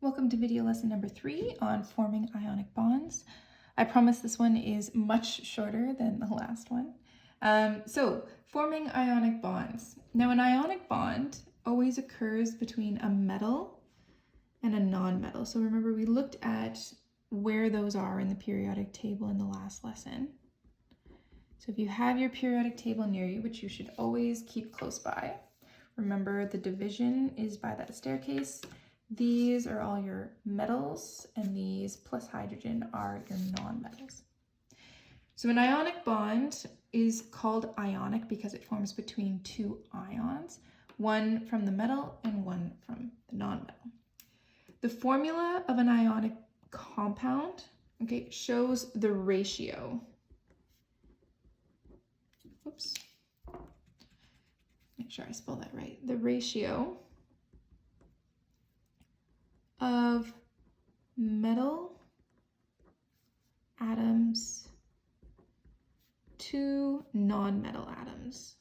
Welcome to video lesson number 3 on forming ionic bonds. I promise this one is much shorter than the last one. So forming ionic bonds. Now an ionic bond always occurs between a metal and a non-metal. So remember we looked at where those are in the periodic table in the last lesson. So if you have your periodic table near you, which you should always keep close by, remember the division is by that staircase. These are all your metals, and these plus hydrogen are your non-metals. So an ionic bond is called ionic because it forms between two ions, one from the metal and one from the non-metal. The formula of an ionic compound, shows the ratio. Oops. Make sure I spell that right. The ratio of metal atoms to non-metal atoms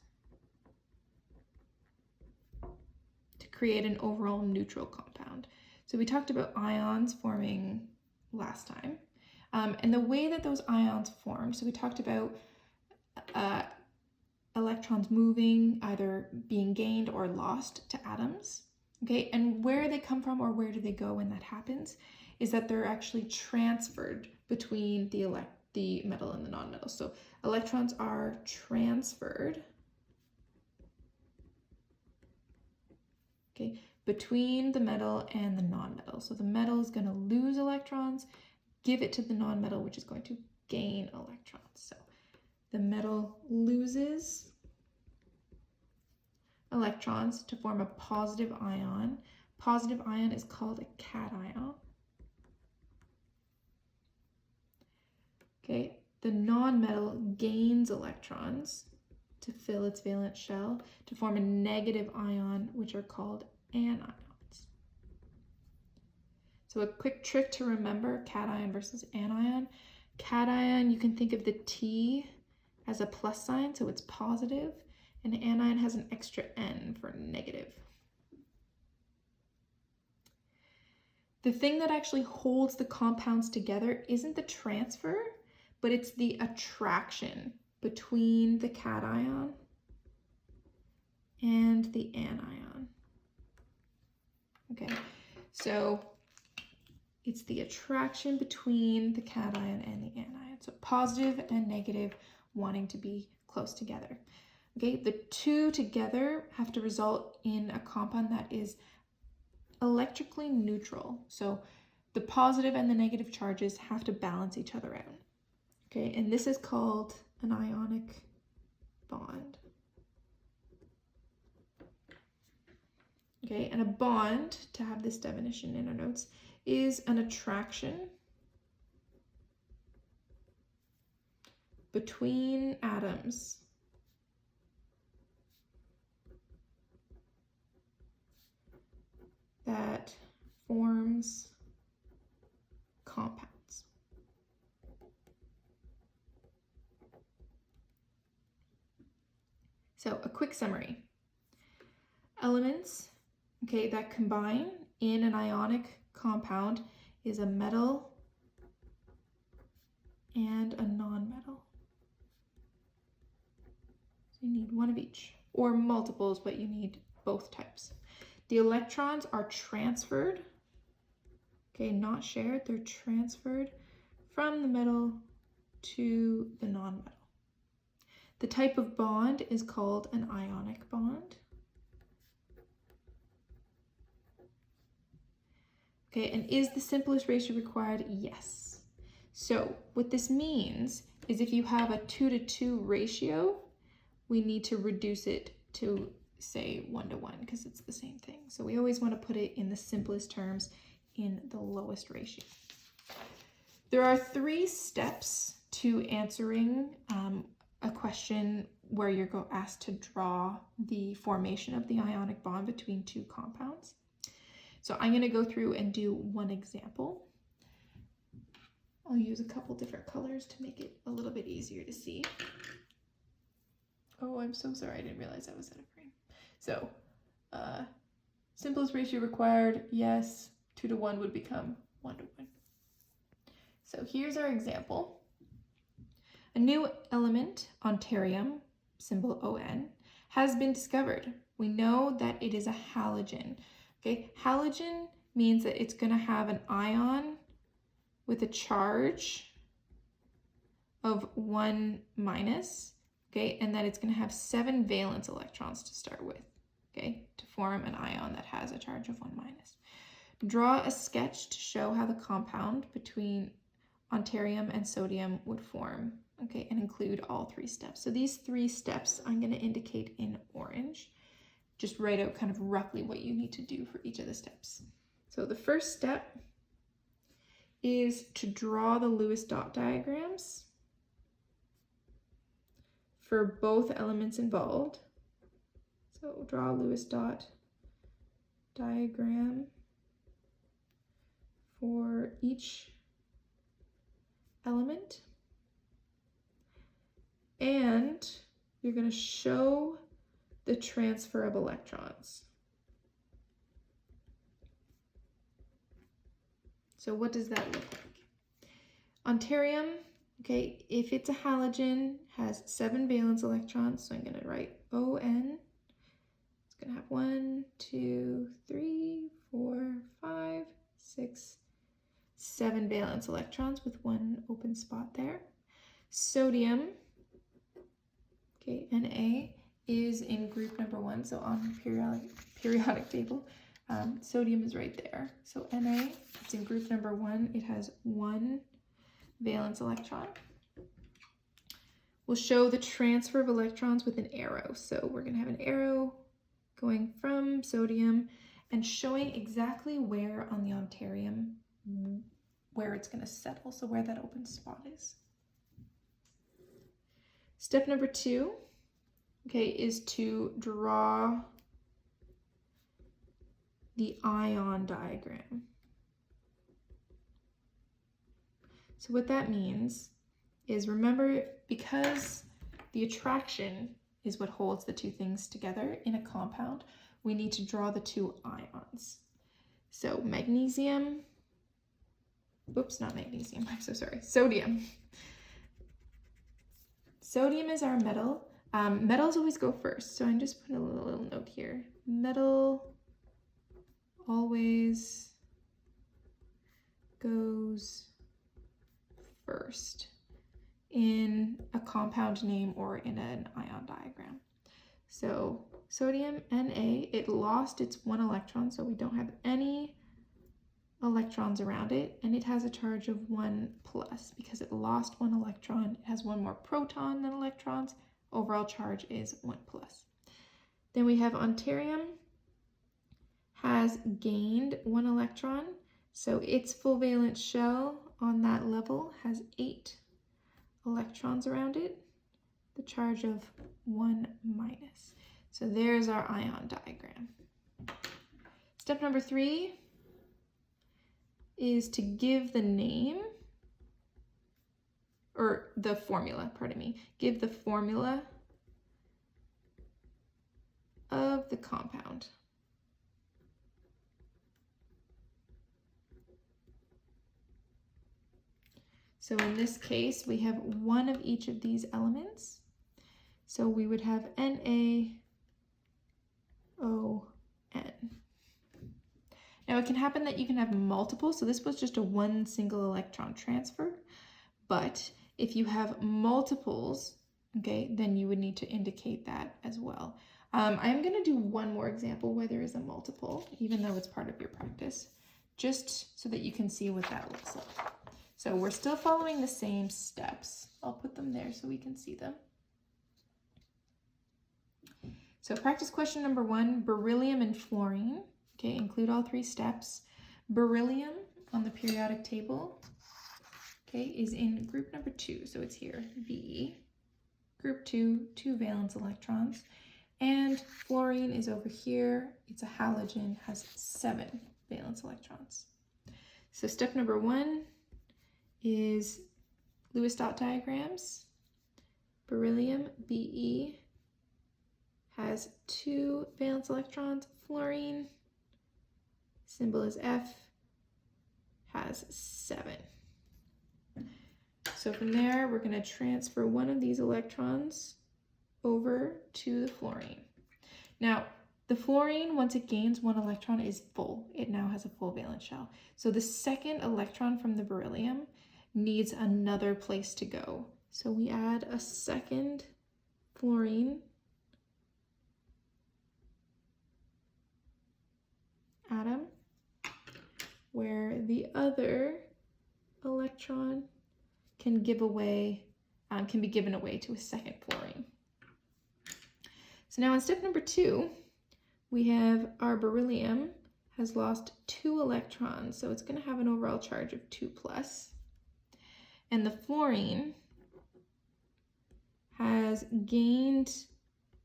to create an overall neutral compound. So we talked about ions forming last time, and the way that those ions form. So we talked about electrons moving, either being gained or lost to atoms. And where they come from or where do they go when that happens is that they're actually transferred between the metal and the non-metal. So electrons are transferred between the metal and the non-metal. So the metal is going to lose electrons, give it to the non-metal, which is going to gain electrons. So the metal loses electrons to form a positive ion. Positive ion is called a cation. The non-metal gains electrons to fill its valence shell to form a negative ion, which are called anions. So a quick trick to remember cation versus anion. Cation, you can think of the T as a plus sign, so it's positive. And anion has an extra N for negative. The thing that actually holds the compounds together isn't the transfer, but it's the attraction between the cation and the anion. So it's the attraction between the cation and the anion. So positive and negative wanting to be close together. The two together have to result in a compound that is electrically neutral. So the positive and the negative charges have to balance each other out. And this is called an ionic bond. And a bond, to have this definition in our notes, is an attraction between atoms that forms compounds. So a quick summary. Elements, that combine in an ionic compound is a metal and a non-metal. So you need one of each, or multiples, but you need both types. The electrons are transferred, not shared, they're transferred from the metal to the non-metal. The type of bond is called an ionic bond. And is the simplest ratio required? Yes. So what this means is if you have a 2-to-2 ratio, we need to reduce it to say 1-to-1 because it's the same thing. So we always want to put it in the simplest terms in the lowest ratio. There are 3 steps to answering a question where you're asked to draw the formation of the ionic bond between two compounds. So I'm going to go through and do one example. I'll use a couple different colors to make it a little bit easier to see. Oh, I'm so sorry, I didn't realize I was out of frame. So, simplest ratio required, yes. 2 to 1 would become 1 to 1. So here's our example. A new element, ontarium, symbol On, has been discovered. We know that it is a halogen. Okay, halogen means that it's going to have an ion with a charge of 1 minus, okay, and that it's going to have 7 valence electrons to start with, okay, to form an ion that has a charge of 1 minus. Draw a sketch to show how the compound between ontarium and sodium would form, okay, and include all 3 steps. So these 3 steps I'm going to indicate in orange. Just write out kind of roughly what you need to do for each of the steps. So the first step is to draw the Lewis dot diagrams for both elements involved. So draw a Lewis dot diagram for each element. And you're going to show the transfer of electrons. So what does that look like? Ontarium, okay, if it's a halogen, has 7 valence electrons, so I'm going to write On. It's going to have 1, 2, 3, 4, 5, 6, 7 valence electrons with 1 open spot there. Sodium, okay, Na, is in group number 1, so on the periodic table. Sodium is right there. So Na, it's in group number 1. It has 1 valence electron. We'll show the transfer of electrons with an arrow. So we're going to have an arrow going from sodium and showing exactly where on the ontarium where it's going to settle, so where that open spot is. Step number 2, okay, is to draw the ion diagram. So what that means is, remember, because the attraction is what holds the 2 things together in a compound, we need to draw the 2 ions. So magnesium, oops, not magnesium, I'm so sorry, sodium. Sodium is our metal. Metals always go first, so I'm just putting a little note here. Metal always goes first in a compound name or in an ion diagram. So sodium, Na, it lost its 1 electron, so we don't have any electrons around it, and it has a charge of 1 plus. Because it lost 1 electron, it has 1 more proton than electrons. Overall charge is 1 plus. Then we have ontarium, has gained 1 electron, so its full valence shell on that level has 8 electrons around it, the charge of 1 minus. So there's our ion diagram. Step number 3 is to give the name, or the formula, pardon me, give the formula of the compound. So in this case, we have 1 of each of these elements. So we would have NaON. Now it can happen that you can have multiple, so this was just a 1 single electron transfer, but if you have multiples, okay, then you would need to indicate that as well. I'm going to do one more example where there is a multiple, even though it's part of your practice, just so that you can see what that looks like. So we're still following the same steps. I'll put them there so we can see them. So practice question number 1, beryllium and fluorine. Okay, include all 3 steps. Beryllium on the periodic table, okay, is in group number 2, so it's here, B. Group 2, 2 valence electrons. And fluorine is over here. It's a halogen, has 7 valence electrons. So step number 1 is Lewis dot diagrams. Beryllium, Be, has 2 valence electrons. Fluorine, symbol is F, has 7. So from there, we're going to transfer one of these electrons over to the fluorine. Now, the fluorine, once it gains 1 electron, is full. It now has a full valence shell. So the second electron from the beryllium needs another place to go. So we add a second fluorine atom where the other electron can be given away to a second fluorine. So now in step number 2, we have our beryllium has lost 2 electrons, so it's going to have an overall charge of 2+. And the fluorine has gained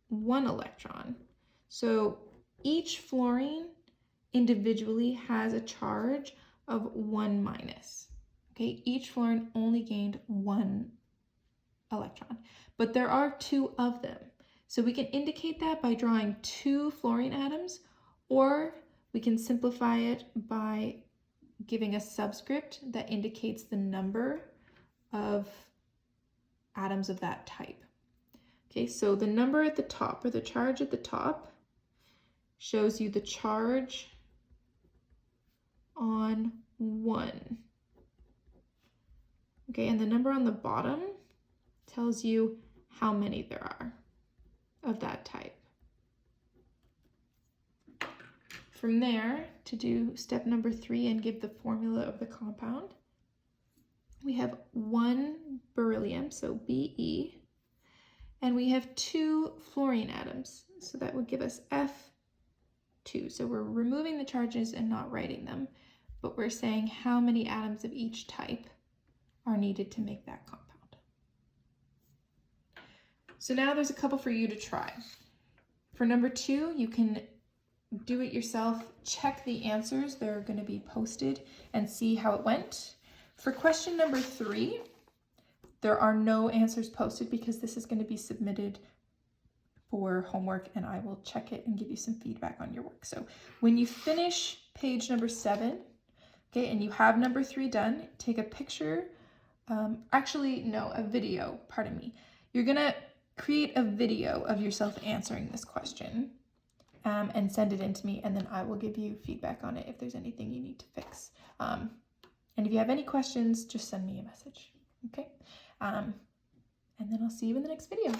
1 electron. So each fluorine individually has a charge of 1-. Okay, each fluorine only gained 1 electron, but there are 2 of them. So we can indicate that by drawing 2 fluorine atoms, or we can simplify it by giving a subscript that indicates the number of atoms of that type. Okay, so the number at the top, or the charge at the top, shows you the charge on 1. Okay, and the number on the bottom tells you how many there are of that type. From there, to do step number 3 and give the formula of the compound, we have 1 beryllium, so Be, and we have 2 fluorine atoms, so that would give us F2. So we're removing the charges and not writing them, but we're saying how many atoms of each type are needed to make that compound. So now there's a couple for you to try. For number 2, you can do it yourself, check the answers, they're going to be posted, and see how it went. For question number 3, there are no answers posted because this is going to be submitted for homework, and I will check it and give you some feedback on your work. So when you finish page number 7, okay, and you have number 3 done, take a picture, a video, pardon me. You're going to create a video of yourself answering this question and send it in to me, and then I will give you feedback on it if there's anything you need to fix. And if you have any questions, just send me a message, okay? And then I'll see you in the next video.